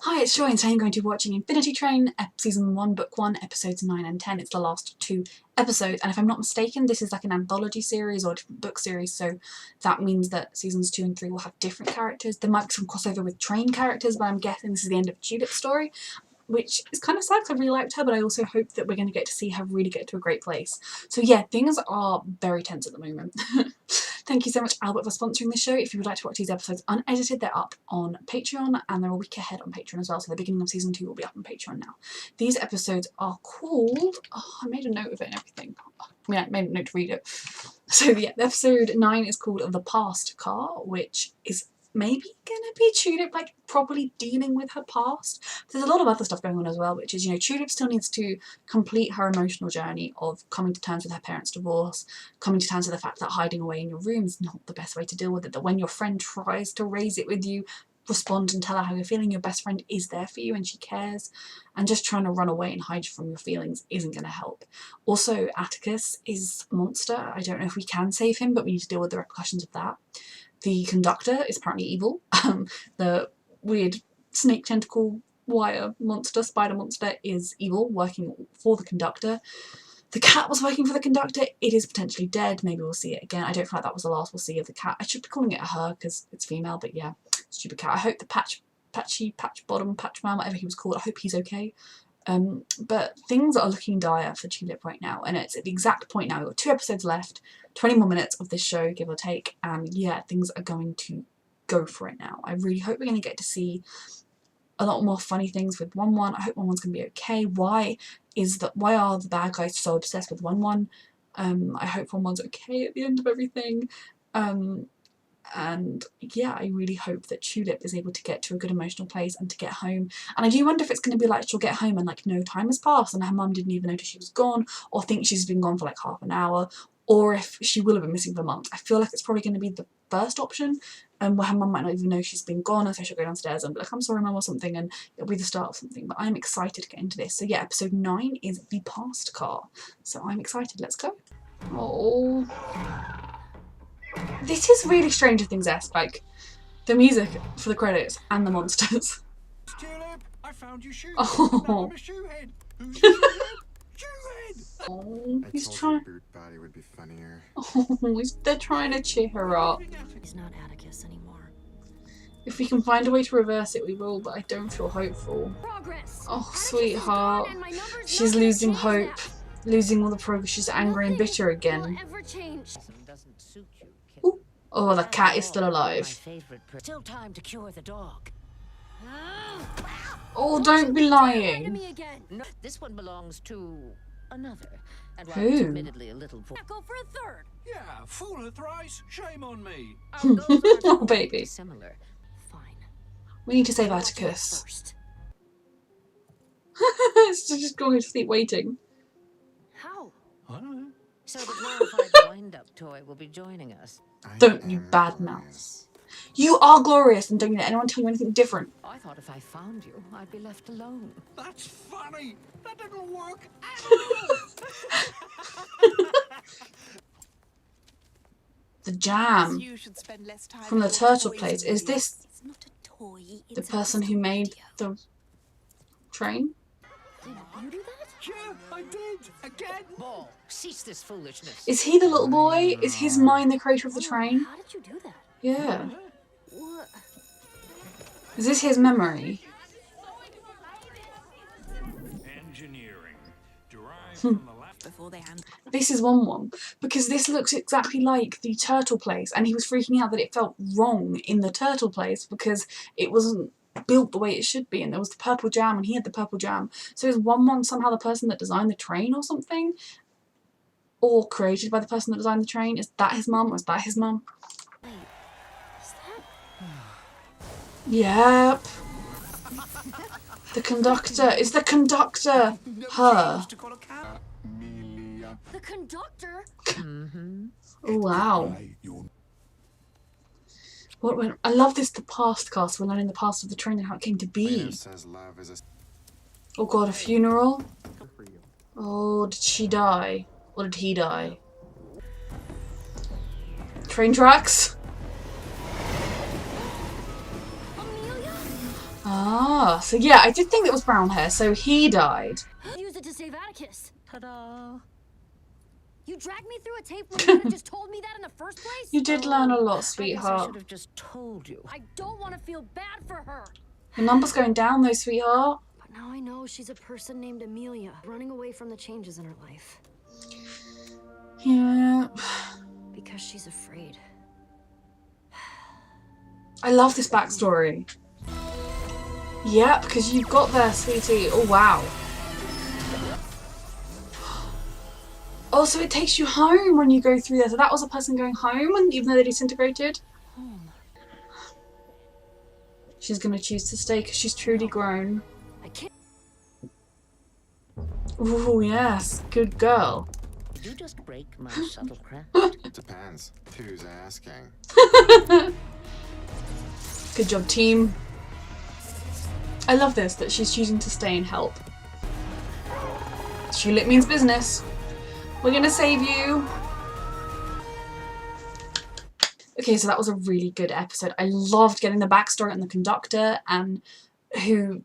Hi, it's Joy and today I'm going to be watching Infinity Train, Season 1, Book 1, Episodes 9 and 10. It's the last 2 episodes, and if I'm not mistaken, this is like an anthology series or a different book series, so that means that Seasons 2 and 3 will have different characters. There might be some crossover with Train characters, but I'm guessing this is the end of Tulip's story, which is kind of sad because I really liked her, but I also hope that we're going to get to see her really get to a great place. So yeah, things are very tense at the moment. Thank you so much, Albert, for sponsoring this show. If you would like to watch these episodes unedited, they're up on Patreon, and they're a week ahead on Patreon as well, so the beginning of Season 2 will be up on Patreon now. These episodes are called... Oh, I made a note of it and everything. I mean, I made a note to read it. So yeah, episode 9 is called The Past Car, which is maybe gonna be Tulip like properly dealing with her past. There's a lot of other stuff going on as well, which is, you know, Tulip still needs to complete her emotional journey of coming to terms with her parents' divorce, coming to terms with the fact that hiding away in your room is not the best way to deal with it, that when your friend tries to raise it with you, respond and tell her how you're feeling. Your best friend is there for you and she cares, and just trying to run away and hide from your feelings isn't going to help. Also, Atticus is a monster. I don't know if we can save him, but we need to deal with the repercussions of that. The conductor is apparently evil. The weird snake tentacle wire monster, spider monster, is evil, working for the conductor. The cat was working for the conductor. It is potentially dead. Maybe we'll see it again. I don't feel like that was the last we'll see of the cat. I should be calling it a her because it's female, but yeah, stupid cat. I hope the patch bottom, patch man, whatever he was called, I hope he's okay. But things are looking dire for Tulip right now, and it's at the exact point now. We've got 2 episodes left, 20 more minutes of this show, give or take, and yeah, things are going to go for it now. I really hope we're going to get to see a lot more funny things with 1-1. I hope 1-1's going to be okay. Why are the bad guys so obsessed with 1-1? I hope 1-1's okay at the end of everything. And yeah, I really hope that Tulip is able to get to a good emotional place and to get home. And I do wonder if it's going to be like she'll get home and like no time has passed and her mum didn't even notice she was gone, or think she's been gone for like half an hour, or if she will have been missing for months. I feel like it's probably going to be the first option, where her mum might not even know she's been gone, and so she'll go downstairs and be like, I'm sorry mum, or something, and it'll be the start of something. But I'm excited to get into this. So yeah, episode 9 is The Past Car. So I'm excited. Let's go. Oh, this is really Stranger Things-esque, like the music for the credits and the monsters. Tulip, I found you shoehead. Oh. I'm a shoehead. Who's your shoehead? Oh, he's I told trying. you Boot Body would be funnier. Oh, they're trying to cheer her up. He's not Atticus anymore. If we can find a way to reverse it, we will, but I don't feel hopeful. Progress. Oh, sweetheart. She's losing hope. Losing all the progress. She's angry and bitter again. Ooh. Oh, the cat is still alive. Still time to cure the dog. Oh, don't be lying. No, this one belongs to another. And while Who? it's admittedly a little Go for a third. Yeah, fool her thrice. Shame on me. I'll go for a Oh, two. baby. Similar. Fine. We need to save Atticus. First. It's just going to sleep waiting. How? I don't know. So the glorified wind-up toy will be joining us. Don't you bad mouth. You are glorious, and don't let anyone tell you anything different. I thought if I found you, I'd be left alone. That's funny. That didn't work at The jam You should spend less time from the with turtle toys, place. Is Amelia. this It's not a toy. the It's a person who made studio. the train? Did you do that? Yeah, I did. Again. Ball, cease this foolishness. Is he the little boy? Is his mind the creator of the train? How did you do that? Yeah. What? Is this his memory? Engineering. Derived from the left. Before they hand. This is 1-1, because this looks exactly like the turtle place, and he was freaking out that it felt wrong in the turtle place because it wasn't built the way it should be, and there was the purple jam and he had the purple jam. So is 1-1 somehow the person that designed the train or something? Or created by the person that designed the train? Is that his mum, or is that his mum? Wait. Is that? Yep. The conductor. Is the conductor her? To call a cab. Amelia. The conductor? Mm-hmm. Oh, wow. What went? I love this, the past cast. We're learning the past of the train and how it came to be. Lena says love is a Oh god, a funeral? for you. Oh, did she die? Or did he die? Train tracks? Amelia? Ah, so yeah, I did think it was brown hair, so he died. Use it to save Atticus. Ta-da! You dragged me through a tape when you could have just told me that in the first place? You did learn a lot, I guess I sweetheart. should have just told you. I don't want to feel bad for her. Your number's going down though, sweetheart. But now I know she's a person named Amelia, running away from the changes in her life. Yeah. Because she's afraid. I love this backstory. Yeah, because you got there, sweetie. Oh, wow. Oh, so it takes you home when you go through there. So that was a person going home, and even though they disintegrated? Home. She's going to choose to stay because she's truly grown. I can't. Oh, yes. Good girl. Did you just break my shuttlecraft? Depends. Who's asking? Good job, team. I love this, that she's choosing to stay and help. Tulip means business. We're gonna save you. Okay, so that was a really good episode. I loved getting the backstory on the conductor and who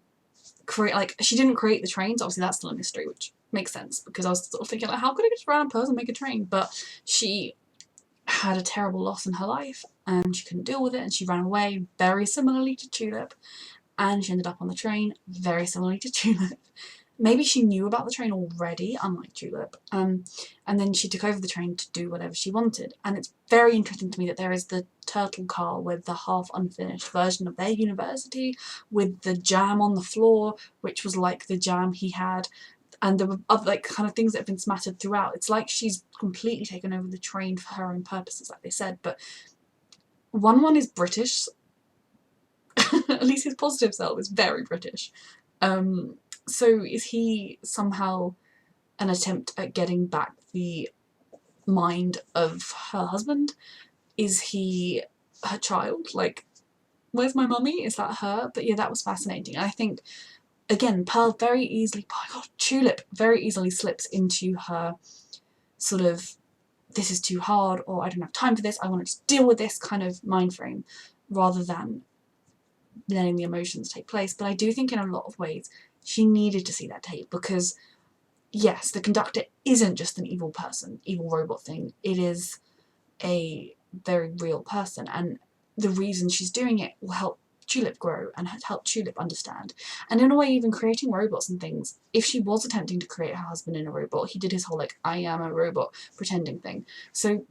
she didn't create the trains. Obviously that's still a mystery, which makes sense because I was sort of thinking like, how could a just random person make a train? But she had a terrible loss in her life and she couldn't deal with it and she ran away, very similarly to Tulip, and she ended up on the train, very similarly to Tulip. Maybe she knew about the train already, unlike Tulip, and then she took over the train to do whatever she wanted. And it's very interesting to me that there is the turtle car with the half unfinished version of their university, with the jam on the floor, which was like the jam he had, and there were other like kind of things that have been smattered throughout. It's like she's completely taken over the train for her own purposes, like they said. But one is British. At least his positive self is very British. So is he somehow an attempt at getting back the mind of her husband? Is he her child? Like, where's my mummy? Is that her? But yeah, that was fascinating. I think, again, Pearl very easily, oh my god, Tulip very easily slips into her sort of, this is too hard, or I don't have time for this, I want to just deal with this kind of mind frame, rather than letting the emotions take place. But I do think in a lot of ways she needed to see that tape because, yes, the conductor isn't just an evil person, evil robot thing. It is a very real person, and the reason she's doing it will help Tulip grow and help Tulip understand. And in a way, even creating robots and things, if she was attempting to create her husband in a robot, he did his whole like, I am a robot pretending thing. So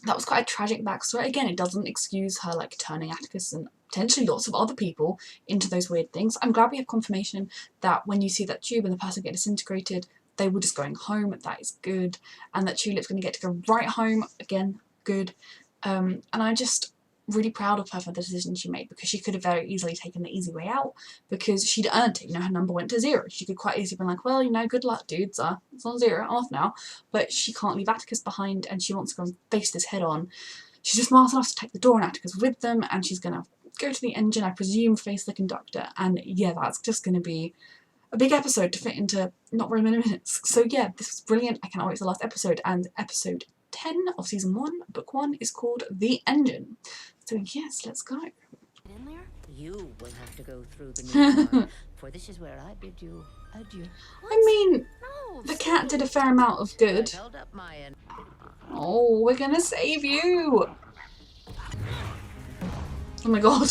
that was quite a tragic backstory. Again, it doesn't excuse her like turning Atticus and potentially lots of other people into those weird things. I'm glad we have confirmation that when you see that tube and the person get disintegrated, they were just going home. That is good. And that Tulip's going to get to go right home. Again, good. And I'm just really proud of her for the decision she made, because she could have very easily taken the easy way out because she'd earned it. You know, her number went to 0. She could quite easily have been like, well, you know, good luck, dudes. It's on 0. I'm off now. But she can't leave Atticus behind and she wants to go and face this head on. She's just smart enough to take the door and Atticus with them, and she's going to go to the engine, I presume, face the conductor. And yeah, that's just going to be a big episode to fit into not very many minutes. So yeah, this was brilliant. I cannot wait for the last episode. And episode 10 of season 1, book 1, is called The Engine. So yes, let's go. In there? You will have to go through the new door, for this is where I bid you adieu. I mean, No. the cat did a fair amount of good. I held up my end. Oh, we're gonna save you! Oh my god.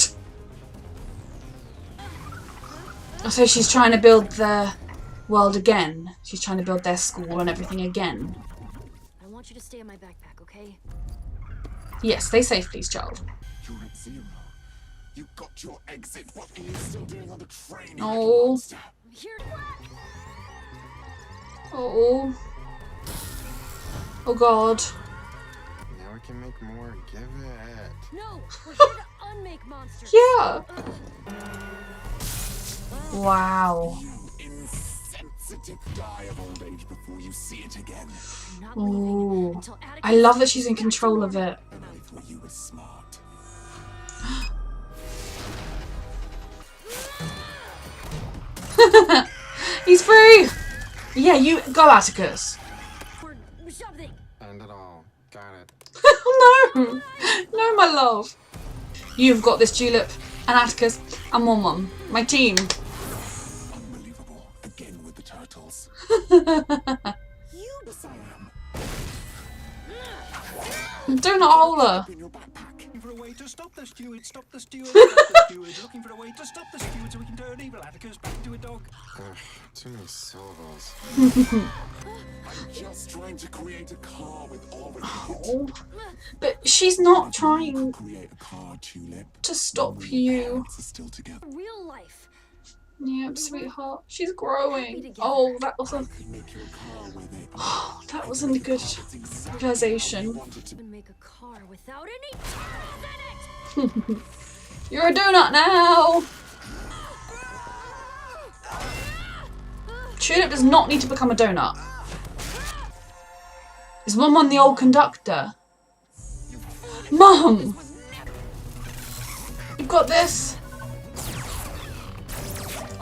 So she's trying to build the world again. She's trying to build their school and everything again. I want you to stay in my backpack, okay? Yes, stay safe, please, child. You're at 0. You got your exit. What are you still doing on the train? Oh. Monster? I'm here. Oh. Oh god. Now we can make more. Give it. No, we're here to unmake monsters. Yeah. Wow. You insensitive, die of old age before you see it again. I'm not leaving Ooh. until Atticus I love that she's in control of it. And I thought you were smart. He's free! Yeah, you go, Atticus. We're something. End it all. Got it. No! No, my love. You've got this, Tulip. And Atticus, I'm on one. My team. Unbelievable. Again with the turtles. Yes, I am. Donut holder. In your backpack. Looking for a way to stop the steward, stop the steward, stop the steward. Looking for a way to stop the steward so we can turn evil Atticus back to a dog. Too many syllables. I'm just trying to create a car with already Oh. But she's not trying create a car, Tulip. to stop We you. parents are still together. Real life. Yep, sweetheart. She's growing. together. Oh, that was a Could make you a car with it. that wasn't a good realization. Even make a car without any turtles in it. You're a donut now. Tulip does not need to become a donut. Is Mum the old conductor? Mum! You've got this.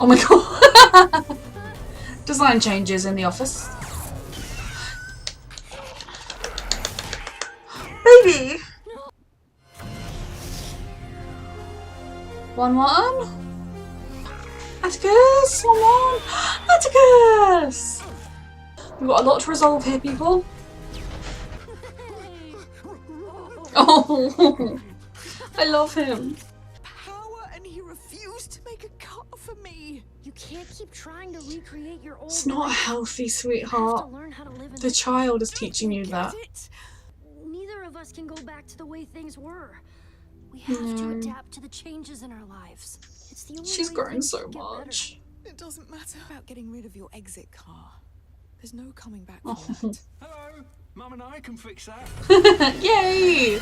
Oh my god. Design changes in the office. Baby! 1-1. Atticus! 1-1. Atticus! We've got a lot to resolve here, people. Oh, I love him. Power, and he refused to make a car for me. You can't keep trying to recreate your old It's not life. healthy, You have to sweetheart. learn how to live in The child is teaching you that. Get it? Neither of us can go back to the way things were. We have to adapt to the changes in our lives. It's the only She's way grown things so can get better. much. It doesn't matter about getting rid of your exit car. There's no coming back Oh. from that. Hello, Mum and I can fix that. Yay!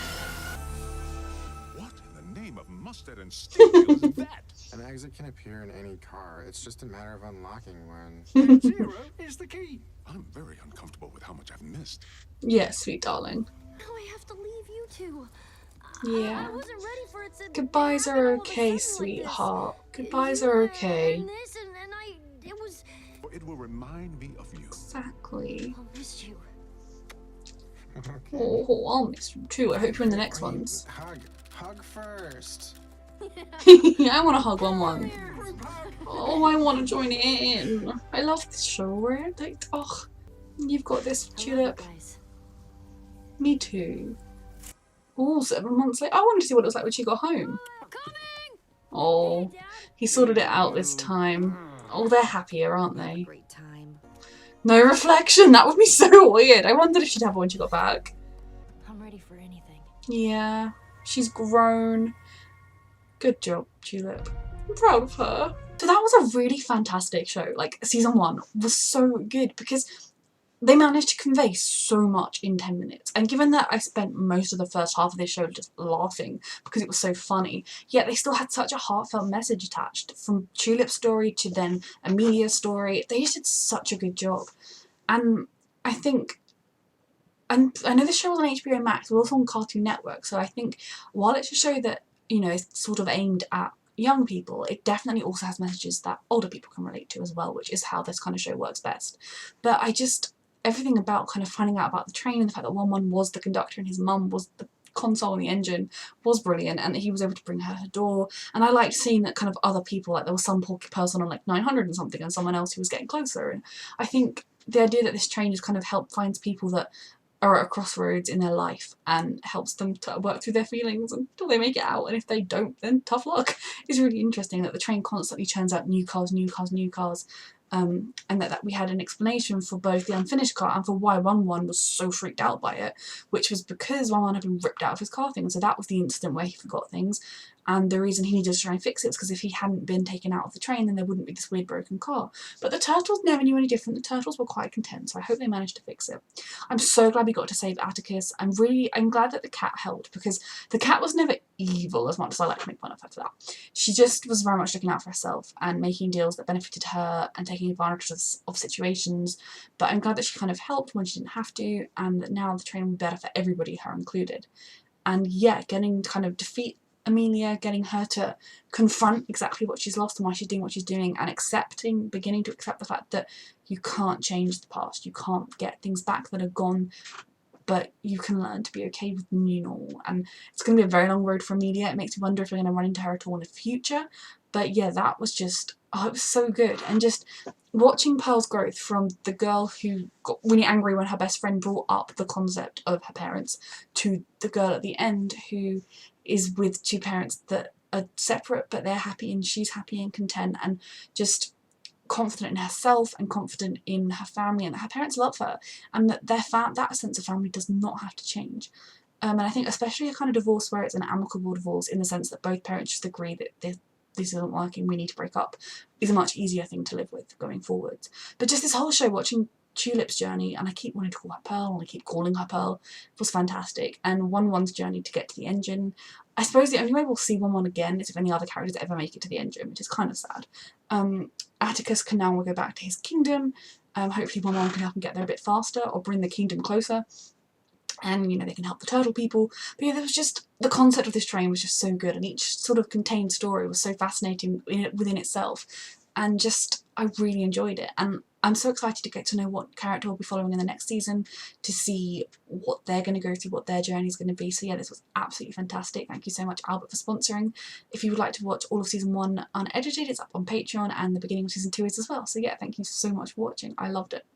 What in the name of mustard and steak is that? An exit can appear in any car. It's just a matter of unlocking one. Zero is the key. I'm very uncomfortable with how much I've missed. Yes, sweet darling. Now I have to leave you two. Yeah. I wasn't ready for it to Goodbyes happen are all of a okay, sudden like this. sweetheart. You Goodbyes were are okay. And this and it was. It will remind me of you. Exactly. I'll miss you. Oh, I'll miss you too. I hope you're in the next ones. Hug first. I want to hug 1-1. Oh, I want to join in. I love this show. Right? Like, oh, you've got this, I love you Tulip. guys. Me too. Oh, 7 months later. I wanted to see what it was like when she got home. Coming. Oh, Hey, Dad. he sorted it out this time. Oh, they're happier, aren't they? Great time. No reflection. That would be so weird. I wondered if she'd have one when she got back. I'm ready for anything. Yeah, she's grown. Good job, Tulip. I'm proud of her. So that was a really fantastic show. Like, season 1 was so good because they managed to convey so much in 10 minutes. And given that I spent most of the first half of this show just laughing because it was so funny, yet they still had such a heartfelt message attached. From Tulip's story to then Amelia's story, they just did such a good job. And I think, and I know this show was on HBO Max, but also on Cartoon Network, so I think while it's a show that, you know, is sort of aimed at young people, it definitely also has messages that older people can relate to as well, which is how this kind of show works best. But I just, everything about kind of finding out about the train and the fact that 1-1 was the conductor and his mum was the console and the engine was brilliant, and that he was able to bring her her door. And I liked seeing that kind of other people, like there was some poor person on like 900 and something and someone else who was getting closer. And I think the idea that this train just kind of help finds people that are at a crossroads in their life and helps them to work through their feelings until they make it out, and if they don't, then tough luck. It's really interesting that the train constantly churns out new cars, new cars, new cars, and that we had an explanation for both the unfinished car and for why 1-1 was so freaked out by it, which was because 1-1 had been ripped out of his car thing, so that was the incident where he forgot things, and the reason he needed to try and fix it was because if he hadn't been taken out of the train, then there wouldn't be this weird broken car. But the turtles never knew any different. The turtles were quite content, so I hope they managed to fix it. I'm so glad we got to save Atticus. I'm glad that the cat helped, because the cat was never evil as much as I like to make fun of her for that. She just was very much looking out for herself and making deals that benefited her and taking advantage of situations. But I'm glad that she kind of helped when she didn't have to, and that now the train will be better for everybody, her included. And yeah, getting to kind of defeat Amelia, getting her to confront exactly what she's lost and why she's doing what she's doing, and beginning to accept the fact that you can't change the past, you can't get things back that are gone, but you can learn to be okay with the new normal. And it's going to be a very long road for Amelia. It makes me wonder if we're going to run into her at all in the future, But yeah, that was just, oh, it was so good. And just watching Pearl's growth from the girl who got really angry when her best friend brought up the concept of her parents to the girl at the end who is with two parents that are separate but they're happy and she's happy and content and just confident in herself and confident in her family and that her parents love her and that that sense of family does not have to change. And I think especially a kind of divorce where it's an amicable divorce in the sense that both parents just agree that this isn't working, we need to break up, is a much easier thing to live with going forward. But just this whole show, watching Tulip's journey, and I keep wanting to call her Pearl, and I keep calling her Pearl, was fantastic. And 1-1's journey to get to the engine. I suppose the only way we'll see 1-1 again is if any other characters ever make it to the engine, which is kind of sad. Atticus can now go back to his kingdom. Hopefully 1-1 can help him get there a bit faster or bring the kingdom closer. And, you know, they can help the turtle people. But yeah, there was just, the concept of this train was just so good, and each sort of contained story was so fascinating within itself, and just, I really enjoyed it. And I'm so excited to get to know what character we'll be following in the next season, to see what they're going to go through, what their journey is going to be. So yeah, this was absolutely fantastic. Thank you so much, Albert, for sponsoring. If you would like to watch all of season 1 unedited, it's up on Patreon, and the beginning of season 2 is as well. So yeah, thank you so much for watching. I loved it.